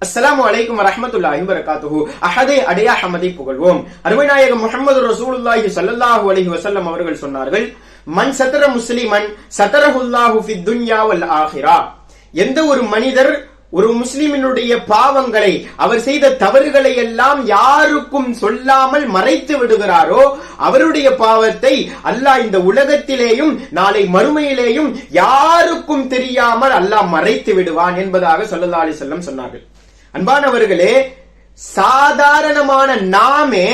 அஸ்ஸலாமு அலைக்கும் வரஹ்மத்துல்லாஹி வபரகாத்துஹு. அஹதே அடையா ஹமதை புகழ்வோம். அருமை நாயகம் முஹம்மது ரசூலுல்லாஹி ஸல்லல்லாஹு அலைஹி வஸல்லம் அவர்கள் சொன்னார்கள், மன் சதர முஸ்லிமன் சதரஹுல்லாஹு ஃபித் துன்யா வல் ஆகிரா. எந்த ஒரு மனிதர் ஒரு முஸ்லிமினுடைய பாவங்களை, அவர் செய்த தவறுகளை எல்லாம் யாருக்கும் சொல்லாமல் மறைத்து விடுகிறாரோ அவருடைய பாவத்தை அல்லாஹ் இந்த உலகத்திலேயும் நாளை மறுமையிலேயும் யாருக்கும் தெரியாமல் அல்லாஹ் மறைத்து விடுவான் என்பதாக ஸல்லல்லாஹு அலைஹி வஸல்லம் சொன்னார்கள். அன்பானவர்களே, சாதாரணமான நாமே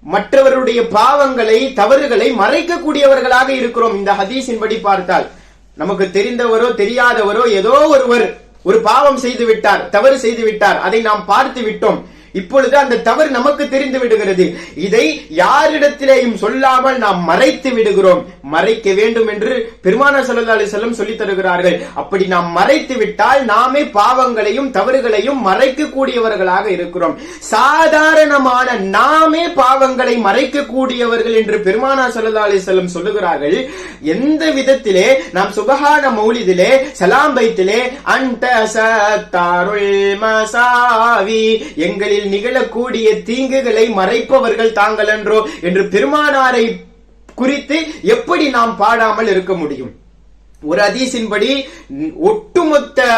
மற்றவருடைய பாவங்களை தவறுகளை மறைக்கக்கூடியவர்களாக இருக்கிறோம். இந்த ஹதீஸின் படி பார்த்தால் நமக்கு தெரிந்தவரோ தெரியாதவரோ ஏதோ ஒருவர் ஒரு பாவம் செய்து விட்டார், தவறு செய்து விட்டார், அதை நாம் பார்த்து விட்டோம். இப்பொழுது அந்த தவறு நமக்கு தெரிந்து விடுகிறது. இதை யாரிடத்திலேயும் சொல்லாமல் நாம் மறைத்து விடுகிறோம். மறைக்க வேண்டும் என்று பெருமானார் ஸல்லல்லாஹு அலைஹி வஸல்லம் சொல்லித் தருகிறார்கள். அப்படி நாம் மறைத்து விட்டால் நாமே பாவங்களையும் தவறுகளையும் மறைக்க கூடியவர்களாக இருக்கிறோம். சாதாரணமான நாமே பாவங்களை மறைக்க கூடியவர்கள் என்று பெருமானார் ஸல்லல்லாஹு அலைஹி வஸல்லம் சொல்லுகிறார்கள். எந்த விதத்திலே நாம் சுபஹான மௌலிதிலே சலாம் பைத்திலே அன்ட சத்தாருல் மசாவி, எங்களில் நிகழக்கூடிய தீங்குகளை மறைப்பவர்கள் தாங்கள் என்றோ என்று பெருமானாரை குறித்து எப்படி நாம் பாடாமல் இருக்க முடியும்? ஒரு ஹதீஸின்படி ஒட்டுமொத்த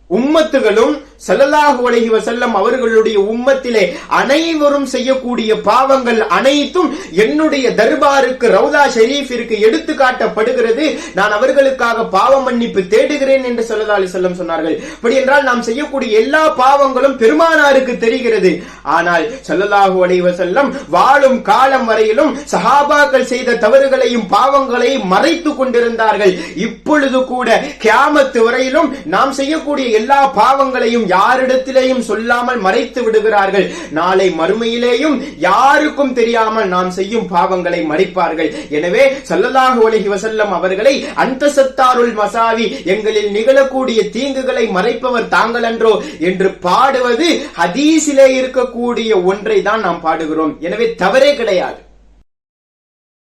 உம்மத்துகளும் ஸல்லல்லாஹு அலைஹி வஸல்லம் அவர்களுடைய உம்மத்திலே அனைவரும் செய்யக்கூடிய பாவங்கள் அனைத்தும் என்னுடைய தர்பாருக்கு ரவுதா ஷரீஃபிற்கு எடுத்து காட்டப்படுகிறது. நான் அவர்களுக்காக பாவ மன்னிப்பு தேடுகிறேன் என்று ஸல்லல்லாஹு அலைஹி வஸல்லம் சொன்னார்கள். அப்படி என்றால் நாம் செய்யக்கூடிய எல்லா பாவங்களும் பெருமானாருக்கு தெரிகிறது. ஆனால் ஸல்லல்லாஹு அலைஹி வஸல்லம் வாழும் காலம் வரையிலும் சஹாபாக்கள் செய்த தவறுகளையும் பாவங்களையும் மறைத்து கொண்டிருந்தார்கள். இப்பொழுது கூட கியாமத் வரையிலும் நாம் செய்யக்கூடிய எல்லா பாவங்களையும் யாரிடத்திலேயும் சொல்லாமல் மறைத்து விடுகிறார்கள். நாளை மறுமையிலேயும் யாருக்கும் தெரியாமல் நாம் செய்யும் பாவங்களை மறைப்பார்கள். எனவே ஸல்லல்லாஹு அலைஹி வஸல்லம் அவர்களை அன்த சத்தாருல் மசாவி, எங்களில் நிகழக்கூடிய தீங்குகளை மறைப்பவர் தாங்கள் அன்றோ என்று பாடுவது ஹதீஸிலே இருக்கக்கூடிய ஒன்றை தான் நாம் பாடுகிறோம். எனவே தவறே கிடையாது.